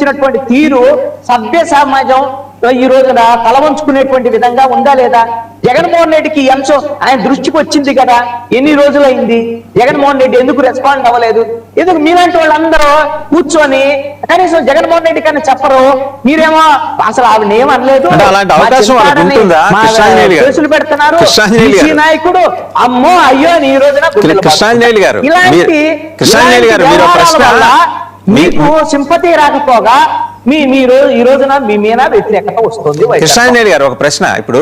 ప్రవర్తించినటువంటి తీరు సభ్య సమాజం ఈ రోజున తలవంచుకునేటువంటి విధంగా ఉందా లేదా? జగన్మోహన్ రెడ్డికి ఈ అంశం ఆయన దృష్టికి వచ్చింది కదా, ఎన్ని రోజులైంది? జగన్మోహన్ రెడ్డి ఎందుకు రెస్పాండ్ అవ్వలేదు? ఎందుకు మీలాంటి వాళ్ళందరూ కూర్చొని కనీసం జగన్మోహన్ రెడ్డి కన్నా చెప్పరు? మీరేమో అసలు ఆవిడ ఏమనలేదు, కేసులు పెడుతున్నారు. నాయకుడు అమ్మో అయ్యో అని ఈ రోజున ఇలాంటి మీకు సింపతి రాకపోగా ఈ రోజున మీ మీద వ్యతిరేకత వస్తుంది. కృష్ణాంజలి గారు, ఒక ప్రశ్న. ఇప్పుడు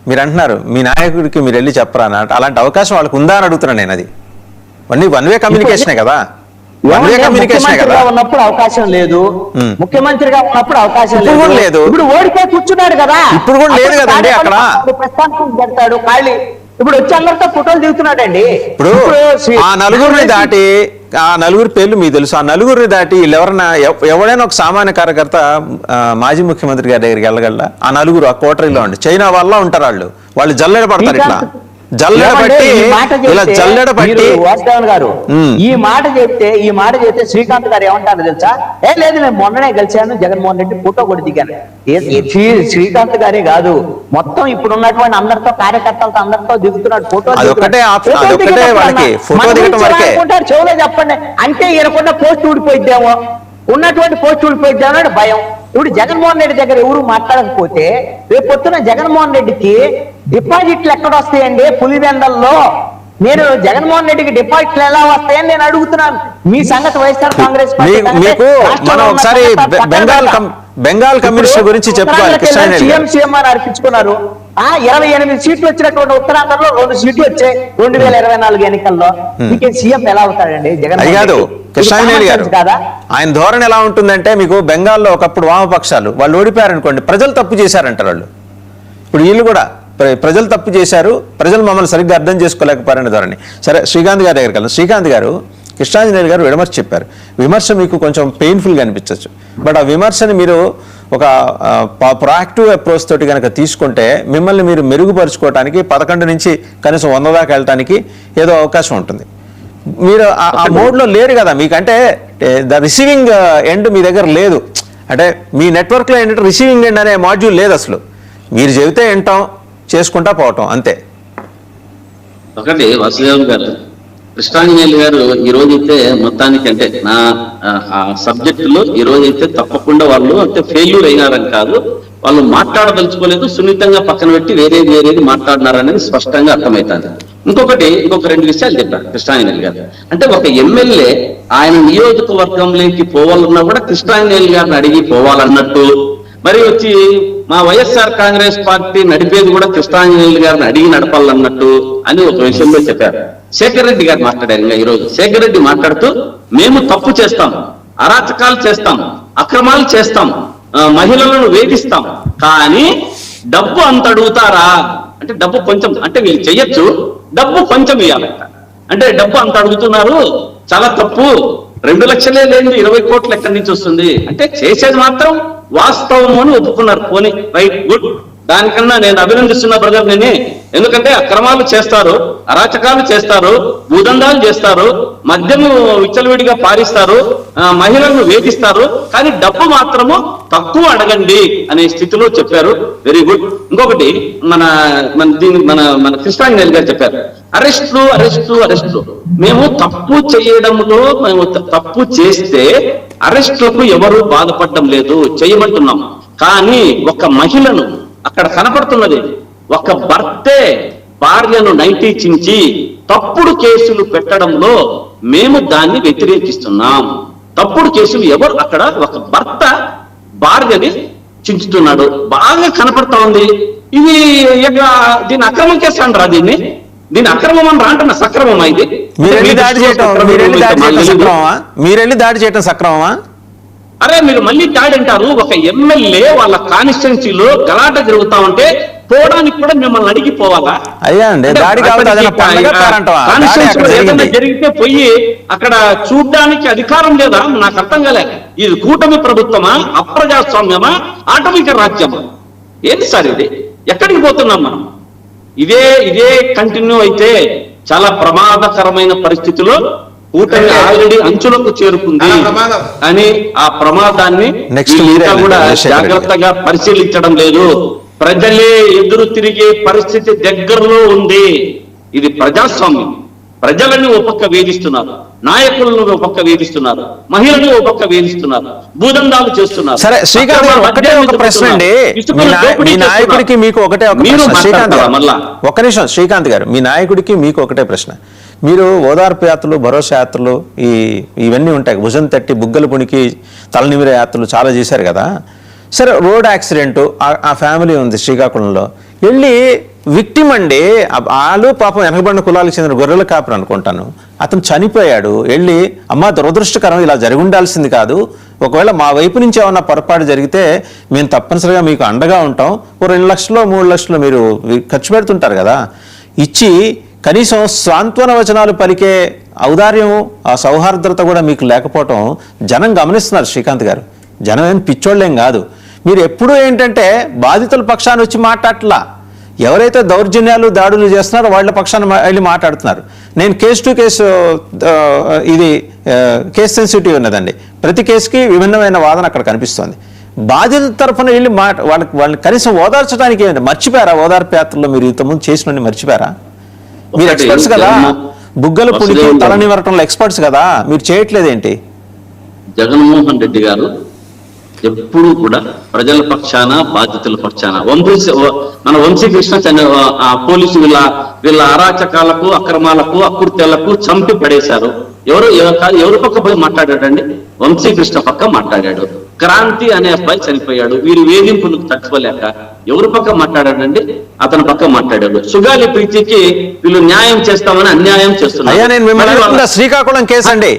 మీరు అంటున్నారు మీ నాయకుడికి మీరు వెళ్ళి చెప్పరా అన్నట్టు, అలాంటి అవకాశం వాళ్ళకు ఉందా అని అడుగుతున్నాను నేను. అది వన్ వే కమ్యూనికేషనే కదా. ఉన్నప్పుడు అవకాశం లేదు, ముఖ్యమంత్రిగా ఉన్నప్పుడు అవకాశం లేదు. ఇప్పుడు ఓడిపోయి కూర్చున్నాడు కదా, ఇప్పుడు కూడా లేదు కదండి అక్కడ. ప్రస్థానం పెడతాడు ఖాళీ. ఇప్పుడు వచ్చి అందరితో ఫోటోలు దిగుతున్నాడండి. ఇప్పుడు ఆ నలుగురిని దాటి, ఆ నలుగురి పేర్లు మీకు తెలుసు, ఆ నలుగురిని దాటి ఎవరైనా ఒక సామాన్య కార్యకర్త మాజీ ముఖ్యమంత్రి గారి దగ్గరికి వెళ్ళగలరా? ఆ నలుగురు ఆ కోటరీలో ఉండి చైనా వల్ల ఉంటారు. వాళ్ళు జల్లెడ పడతారు, ఇట్లా జల్లెడ పట్టి ఇలా జల్లెడ పట్టి. వాసుదేవన్ గారు ఈ మాట చెప్తే శ్రీకాంత్ గారు ఏమంటారు తెలుసా? లేదు నేను మొన్ననే కలిశాను జగన్మోహన్ రెడ్డి, ఫోటో కూడా దిగాను. శ్రీకాంత్ గారే కాదు, మొత్తం ఇప్పుడు ఉన్నటువంటి అందరితో కార్యకర్తలతో అందరితో దిగుతున్నాడు ఫోటో. చెవులో చెప్పండి అంటే ఈయనకున్న పోస్ట్ ఊడిపోయిద్దేమో, ఉన్నటువంటి పోస్ట్ ఊడిపోయిద్దేమో అని భయం. ఇప్పుడు జగన్మోహన్ రెడ్డి దగ్గర ఎవరు మాట్లాడకపోతే రేపు పొద్దున జగన్మోహన్ రెడ్డికి డిపాజిట్లు ఎక్కడ వస్తాయండి? పులివెందల్లో నేను జగన్మోహన్ రెడ్డికి డిపాజిట్లు ఎలా వస్తాయని నేను అడుగుతున్నాను. మీ సంగతి వైఎస్ఆర్ కాంగ్రెస్ ఒకసారి బెంగాల్ కమ్యూనిస్ట్ గురించి చెప్పుకోవాలి. సీఎం అని అర్పించుకున్నారు. 28 సీట్లు వచ్చినటువంటి ఉత్తరాంధ్రలో 2 సీట్లు వచ్చాయి 2024 ఎన్నికల్లో. మీకు సీఎం ఎలా అవుతాడండి జగన్? కృష్ణాంజలి గారు, ఆయన ధోరణి ఎలా ఉంటుందంటే, మీకు బెంగాల్లో ఒకప్పుడు వామపక్షాలు వాళ్ళు ఓడిపోయారనుకోండి, ప్రజలు తప్పు చేశారంటారు వాళ్ళు. ఇప్పుడు వీళ్ళు కూడా ప్రజలు తప్పు చేశారు, ప్రజలు మమ్మల్ని సరిగ్గా అర్థం చేసుకోలేకపోయారనే ధోరణి. సరే, శ్రీకాంత్ గారి దగ్గరికి వెళ్దాం. శ్రీకాంత్ గారు, కృష్ణాంజలి గారు విమర్శ చెప్పారు. విమర్శ మీకు కొంచెం పెయిన్ఫుల్గా అనిపించవచ్చు, బట్ ఆ విమర్శని మీరు ఒక ప్రొయాక్టివ్ అప్రోచ్ తోటి కనుక తీసుకుంటే మిమ్మల్ని మీరు మెరుగుపరుచుకోవడానికి 11 నుంచి కనీసం 100 దాకా వెళ్ళటానికి ఏదో అవకాశం ఉంటుంది. మీరు ఆ మోడ్లో లేరు కదా, మీకంటే ద రిసీవింగ్ ఎండ్ మీ దగ్గర లేదు. అంటే మీ నెట్వర్క్లో ఏంటంటే రిసీవింగ్ ఎండ్ అనే మాడ్యూల్ లేదు అసలు. మీరు చెబితే వింటాం, చేసుకుంటా పోవటం అంతే. ఒకటి వాసుదేవ్ గారు, కృష్ణాంజలి గారు ఈ రోజైతే మొత్తానికి అంటే నా సబ్జెక్టులో ఈ రోజైతే తప్పకుండా వాళ్ళు అంటే ఫెయిల్యూర్ అయినారని కాదు, వాళ్ళు మాట్లాడదలుచుకోలేదు, సున్నితంగా పక్కన పెట్టి వేరేది మాట్లాడినారనేది స్పష్టంగా అర్థమవుతుంది. ఇంకొక 2 విషయాలు చెప్పారు కృష్ణాంజలి గారు. అంటే ఒక ఎమ్మెల్యే ఆయన నియోజకవర్గంలోకి పోవాలన్నా కూడా కృష్ణాంజలి గారిని అడిగి పోవాలన్నట్టు, మరి వచ్చి మా వైఎస్ఆర్ కాంగ్రెస్ పార్టీ నడిపేది కూడా కృష్ణాంజలి గారిని అడిగి నడపాలన్నట్టు అని ఒక విషయంలో చెప్పారు. శేఖర్ రెడ్డి గారు మాట్లాడారు. ఇంకా ఈరోజు శేఖర్ రెడ్డి మాట్లాడుతూ, మేము తప్పు చేస్తాం, అరాచకాలు చేస్తాం, అక్రమాలు చేస్తాం, మహిళలను వేధిస్తాం, కానీ డబ్బు అంత అడుగుతారా అంటే డబ్బు కొంచెం అంటే వీళ్ళు చెయ్యొచ్చు, డబ్బు కొంచెం ఇవ్వాలంట. అంటే డబ్బు అంత అడుగుతున్నారు, చాలా తప్పు, 2 లక్షలే లేదు 20 కోట్లు ఎక్కడి నుంచి వస్తుంది అంటే చేసేది మాత్రం వాస్తవం అని ఒప్పుకున్నారు. పోనీ రైట్, గుడ్. దానికన్నా నేను అభినందిస్తున్న బ్రదర్ నేనే. ఎందుకంటే అక్రమాలు చేస్తారు, అరాచకాలు చేస్తారు, భూదందాలు చేస్తారు, మద్యము విచ్చలవిడిగా పారిస్తారు, మహిళలను వేధిస్తారు, కానీ డబ్బు మాత్రము తక్కువ అడగండి అనే స్థితిలో చెప్పారు. Very good. ఇంకొకటి మన కృష్ణాంజలి గారు చెప్పారు, అరెస్టులు. మేము తప్పు చేయడంలో మేము తప్పు చేస్తే అరెస్టులకు ఎవరు బాధపడడం లేదు, చేయమంటున్నాం. కానీ ఒక మహిళను అక్కడ కనపడుతున్నది, ఒక భర్తే భార్యను నైటీ చించి తప్పుడు కేసులు పెట్టడంలో మేము దాన్ని వ్యతిరేకిస్తున్నాం. తప్పుడు కేసులు ఎవరు? అక్కడ ఒక భర్త భార్యని చించుతున్నాడు, బాగా కనపడతా ఉంది. ఇది దీని అక్రమం కేసు అంటారా? దీని అక్రమం అని రాంటున్నా, సక్రమమా? ఇది మీరెళ్ళి దాడి చేయటం సక్రమమా? అరే మీరు మళ్ళీ దాడి అంటారు. ఒక ఎమ్మెల్యే వాళ్ళ కాన్స్టిట్యున్సీలో గలాట జరుగుతా ఉంటే పోవడానికి కూడా మిమ్మల్ని అడిగి పోవాలా? ఏదైనా జరిగితే పోయి అక్కడ చూడ్డానికి అధికారం లేదా? నాకు అర్థం కాలే. ఇది కూటమి ప్రభుత్వమా, అప్రజాస్వామ్యమా, ఆటవిక రాజ్యమా? ఏంటి సార్ ఇది? ఎక్కడికి పోతున్నాం మనం? ఇదే కంటిన్యూ అయితే చాలా ప్రమాదకరమైన పరిస్థితిలో కూటమి ఆల్రెడీ అంచులకు చేరుకుంది అని ఆ ప్రమాదాన్ని Next ఇంకా కూడా రాజశేఖర్ రెడ్డి. జాగ్రత్తగా పరిశీలించడం లేదు. ప్రజలే ఎదురు తిరిగే పరిస్థితి దగ్గరలో ఉంది. ఇది ప్రజాస్వామ్యం. ప్రజలను ఒక పక్క వేధిస్తున్నారు, నాయకులను ఒక పక్క వేధిస్తున్నారు, మహిళలను ఒక పక్క వేధిస్తున్నారు, భూదందాలు చేస్తున్నారు. సరే శ్రీకాంత్ గారు ఒకటే ఒక ప్రశ్న అండి, మీ నాయకుడికి మీకు ఒకటే ఒక ప్రశ్న. శ్రీకాంత్ గారు ఒక్క నిమిషం. శ్రీకాంత్ గారు, మీ నాయకుడికి మీకు ఒకటే ప్రశ్న. మీరు ఓదార్పు యాత్రలు, భరోసా యాత్రలు, ఇవన్నీ ఉంటాయి, భుజం తట్టి బుగ్గలు పుణికి తలనిమిరే యాత్రలు చాలా చేశారు కదా. సరే, రోడ్ యాక్సిడెంట్, ఆ ఫ్యామిలీ ఉంది శ్రీకాకుళంలో, వెళ్ళి విక్టిమ్ అండి, వాళ్ళు పాపం వెనకబడిన కులాలకు చెందిన గొర్రెల కాపురు అనుకుంటాను, అతను చనిపోయాడు. వెళ్ళి అమ్మ దురదృష్టకరం, ఇలా జరిగి ఉండాల్సింది కాదు, ఒకవేళ మా వైపు నుంచి ఏమన్నా పొరపాటు జరిగితే మేము తప్పనిసరిగా మీకు అండగా ఉంటాం, ఓ 2 లక్షలు 3 లక్షలు మీరు ఖర్చు పెడుతుంటారు కదా, ఇచ్చి కనీసం సాంత్వన వచనాలు పలికే ఔదార్యం, ఆ సౌహార్ద్రత కూడా మీకు లేకపోవటం జనం గమనిస్తున్నారు. శ్రీకాంత్ గారు, జనం ఏం పిచ్చోళ్ళేం కాదు. మీరు ఎప్పుడూ ఏంటంటే బాధితుల పక్షాన్ని వచ్చి మాట్లాడట్లా, ఎవరైతే దౌర్జన్యాలు దాడులు చేస్తున్నారో వాళ్ళ పక్షాన్ని వెళ్ళి మాట్లాడుతున్నారు. నేను కేసు టు కేసు, ఇది కేసు సెన్సిటివ్ ఉన్నదండి, ప్రతి కేసుకి విభిన్నమైన వాదన అక్కడ కనిపిస్తోంది. బాధితుల తరఫున వెళ్ళి వాళ్ళని కనీసం ఓదార్చడానికి ఏంటి, మర్చిపోయారా? ఓదార్పు యాత్రలో మీరు ఇంతకుముందు చేసినవన్నీ మర్చిపోయారా? మీరు ఎక్స్పర్ట్స్ కదా, బుగ్గల పుడికి తల నివరటంలో ఎక్స్పర్ట్స్ కదా, మీరు చేయట్లేదేంటి? జగన్మోహన్ రెడ్డి గారు ఎప్పుడు కూడా ప్రజల పక్షాన, బాధితుల పక్షాన, మన వంశీకృష్ణ పోలీసు వీళ్ళ అరాచకాలకు, అక్రమాలకు, అకృత్యాలకు చంపి పడేశారు. ఎవరు పక్క పోయి మాట్లాడాడండి? వంశీకృష్ణ పక్క మాట్లాడాడు. క్రాంతి అనే అబ్బాయి చనిపోయాడు. వీరు వేధింపులకు తట్టుకోలేక ఎవరు పక్క మాట్లాడాడండి? అతని పక్క మాట్లాడాడు. సుగాలి ప్రీతికి వీళ్ళు న్యాయం చేస్తామని అన్యాయం చేస్తున్నారు. శ్రీకాకుళం కేసు అండి,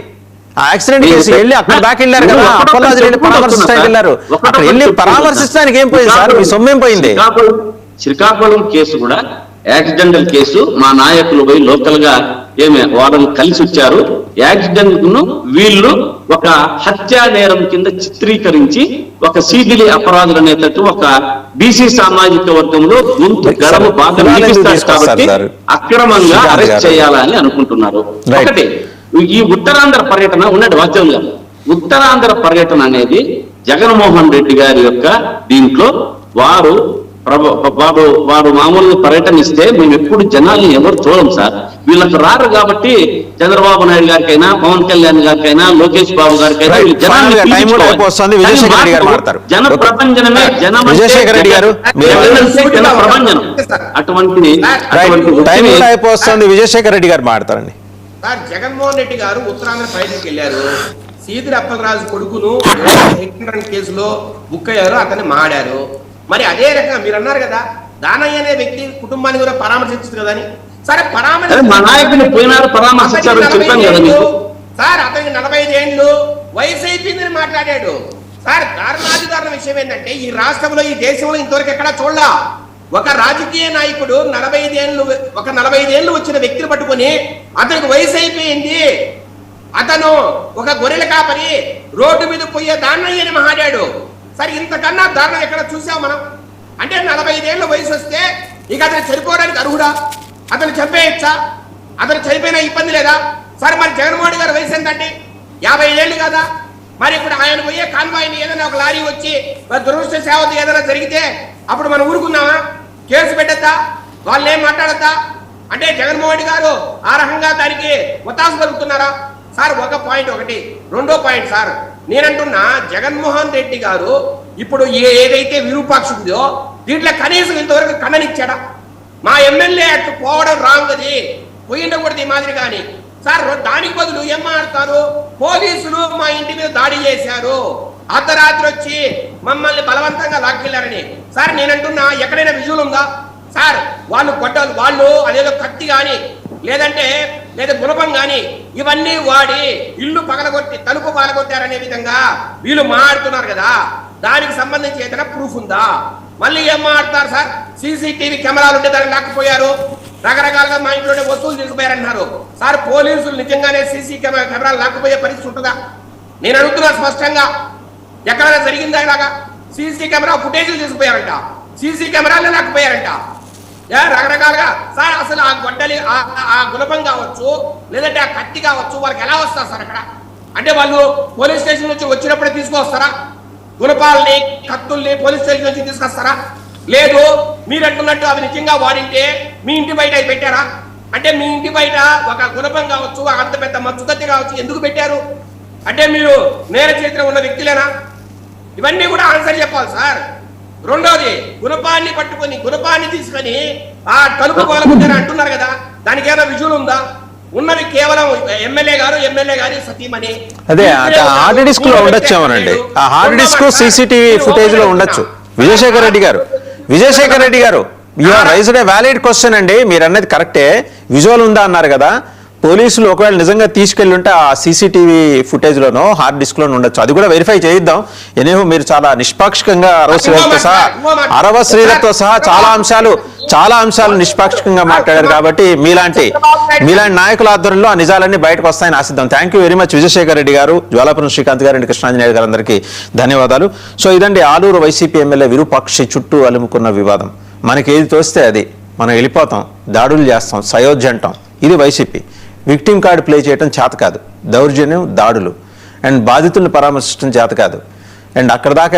ఆ యాక్సిడెంట్ కేసు వెళ్ళి అక్కడ దాకా వెళ్ళారు కదా, అప్పలరాజు రెడ్డి పరామర్శించడానికి వెళ్ళారు, అక్కడ వెళ్ళి పరామర్శించడానికి ఏం పోయింది సార్? మీ సొమ్మేం పోయింది? శ్రీకాకుళం కేసు కూడా యాక్సిడెంటల్ కేసు. మా నాయకులు పోయి లోకల్ గా వాళ్ళని కలిసి వచ్చారు. యాక్సిడెంట్ ను వీళ్ళు ఒక హత్యా నేరం కింద చిత్రీకరించి ఒక సీగిలి అపరాధులు అనేటట్టు ఒక బీసీ సామాజిక వర్గంలో గొంతు గడము బాధ నిలిపిస్తారు కాబట్టి అక్రమంగా అరెస్ట్ చేయాలని అనుకుంటున్నారు. ఒకటి, ఈ ఉత్తరాంధ్ర పర్యటన ఉన్నది వాస్తవంగా. ఉత్తరాంధ్ర పర్యటన అనేది జగన్మోహన్ రెడ్డి గారి యొక్క దీంట్లో వారు మామూలుగా పర్యటనిస్తే మేము ఎప్పుడు జనాల్ని ఎవరు చూడం సార్. వీళ్ళకి రారు కాబట్టి చంద్రబాబు నాయుడు గారికైనా, పవన్ కళ్యాణ్ గారికైనా, లోకేష్ బాబు గారికైనా జన ప్రపంచనమే జన ప్రపంచనం. అటువంటి విజయశేఖర్ రెడ్డి గారు మాట్లాడతారండి. సార్, జగన్మోహన్ రెడ్డి గారు ఉత్తరాంధ్ర పర్యటనకి వెళ్ళారు. సీదిరి అప్పలరాజు కొడుకును కేసులో బుక్ అయ్యారు, అతన్ని మాడారు. మరి అదే రకంగా మీరు అన్నారు కదా, దానయ్య అనే వ్యక్తి కుటుంబాన్ని కూడా పరామర్శించదు కదా అని. సరే, సార్ అతనికి 45 ఏళ్ళు వయసు అయిపోయిందని మాట్లాడాడు. సార్, దారుణాధిదారుణ విషయం ఏంటంటే ఈ రాష్ట్రంలో, ఈ దేశంలో ఇంతవరకు ఎక్కడా చూడలా ఒక రాజకీయ నాయకుడు 45 ఏళ్ళు వచ్చిన వ్యక్తిని పట్టుకొని అతనికి వయసు అయిపోయింది, అతను ఒక గొర్రెల కాపరి, రోడ్డు మీద పోయే దాన్నయ్యని మాట్లాడాడు. సరే, ఇంతకన్నా దారుణం ఎక్కడ చూసాం మనం? అంటే 45 ఏళ్ళ వయసు వస్తే ఇక అతను చనిపోవడానికి అర్హుడా? అతను చంపేయచ్చా? అతను చనిపోయినా ఇబ్బంది లేదా? సరే, మరి జగన్మోహన్ గారి వయసు ఎంతండి? 50 ఏళ్ళు కదా. మరి ఇప్పుడు ఆయన పోయే కాన్వాయ్ని ఏదైనా ఒక లారీ వచ్చి దురదృష్ట సేవతో ఏదైనా జరిగితే అప్పుడు మనం ఊరుకుందామా? కేసు పెట్టద్దా? వాళ్ళు ఏం మాట్లాడద్దా? అంటే జగన్మోహన్ గారు ఆ రకంగా దానికి ఒత్తాసు పలుకుతున్నారా? సార్, ఒక పాయింట్ ఒకటి. రెండో పాయింట్ సార్, నేనంటున్నా జగన్మోహన్ రెడ్డి గారు ఇప్పుడు ఏదైతే విరూపాక్షుడిదో దీంట్లో కనీసం ఇంతవరకు ఖండనిచ్చాడా? మా ఎమ్మెల్యే అటు పోవడం రాంగ్, అది పోయి ఉండకూడదు ఈ మాదిరి. కానీ సార్, దానికి బదులు ఏం మాట్లాడతారు? పోలీసులు మా ఇంటి మీద దాడి చేశారు, అర్ధరాత్రి వచ్చి మమ్మల్ని బలవంతంగా లాక్కెళ్లారని. సార్, నేనంటున్నా ఎక్కడైనా విజువల్ ఉందా సార్? వాళ్ళు గొడ్డలు, వాళ్ళు అదేదో కత్తి కానీ లేదా గుణపం కానీ ఇవన్నీ వాడి ఇల్లు పగలగొట్టి తలుపు పగలగొట్టారనే విధంగా వీళ్ళు మాట్లాడుతున్నారు కదా, దానికి సంబంధించి ఏదైనా ప్రూఫ్ ఉందా? మళ్ళీ ఏం మాట్లాడతారు సార్? సీసీటీవీ కెమెరాలు ఉంటే దాన్ని లాక్కుపోయారు, రకరకాలుగా మా ఇంట్లోనే వస్తువులు తీసుకుపోయారంటున్నారు. సార్, పోలీసులు నిజంగానే సీసీ కెమెరాలు లాక్కుపోయే పరిస్థితి ఉంటుందా? నేను అడుగుతున్నా స్పష్టంగా. ఎక్కడైనా జరిగిందా ఇలాగా? సీసీ కెమెరా ఫుటేజీలు తీసుకుపోయారంట, సీసీ కెమెరాలు లాక్కుపోయారంట. రకరకాలుగా సార్ అసలు ఆ గొడ్డలి ఆ గుణపం కావచ్చు లేదంటే ఆ కత్తి కావచ్చు వాళ్ళకి ఎలా వస్తారు సార్ అక్కడ? అంటే వాళ్ళు పోలీస్ స్టేషన్ నుంచి వచ్చినప్పుడే తీసుకొస్తారా? గుణపాలని కత్తుల్ని పోలీస్ స్టేషన్ నుంచి తీసుకొస్తారా? లేదు మీరు అంటున్నట్టు అవి నిజంగా వాడింటే మీ ఇంటి బయట అవి పెట్టారా? అంటే మీ ఇంటి బయట ఒక గుణపం కావచ్చు, అంత పెద్ద మచ్చు కత్తి కావచ్చు, ఎందుకు పెట్టారు? అంటే మీరు నేర చరిత్ర ఉన్న వ్యక్తులేనా? ఇవన్నీ కూడా ఆన్సర్ చెప్పాలి సార్. రెండోది, గుణపాన్ని పట్టుకొని గుణపాన్ని తీసుకొని ఆ తలుపు కోలకుంటారు అంటున్నారు కదా, దానికి ఏమైనా విజువల్ ఉందా? ఉన్నది కేవలం ఎమ్మెల్యే గారి సతీమణి. అదే హార్డ్ డిస్క్ లో ఉండొచ్చేమోనండి, ఆ హార్డ్ డిస్క్ సీసీటీవీ ఫుటేజ్ లో ఉండొచ్చు. విజయశేఖర్ రెడ్డి గారు you are raised a valid question అండి. మీరు అన్నది కరెక్టే, విజువల్ ఉందా అన్నారు కదా. పోలీసులు ఒకవేళ నిజంగా తీసుకెళ్ళి ఉంటే ఆ సీసీటీవీ ఫుటేజ్ లోనో హార్డ్ డిస్క్ లోనో ఉండొచ్చు. అది కూడా వెరిఫై చేయిద్దాం. ఎనేహో మీరు చాలా నిష్పాక్షికంగా అరవ శ్రీలతో సహా చాలా అంశాలు నిష్పాక్షికంగా మాట్లాడారు. కాబట్టి మీలాంటి నాయకుల ఆధ్వర్యంలో ఆ నిజాలన్నీ బయటకు వస్తాయని ఆశిద్దాం. Thank you very much Vijayasekhar Reddy గారు, జ్వాలాపురం శ్రీకాంత్ గారు అండ్ కృష్ణాంజనేయులు గారు, అందరికీ ధన్యవాదాలు. సో ఇదండి ఆలూరు వైసీపీ ఎమ్మెల్యే విరూపాక్షి చుట్టూ అలుముకున్న వివాదం. మనకి ఏది తోస్తే అది మనం వెళ్ళిపోతాం, దాడులు చేస్తాం, సయోధ్య అంటాం. ఇది వైసీపీ. విక్టిమ్ కార్డు ప్లే చేయడం చేత కాదు, దౌర్జన్యం, దాడులు అండ్ బాధితులను పరామర్శించడం చేత కాదు. అండ్ అక్కడ దాకా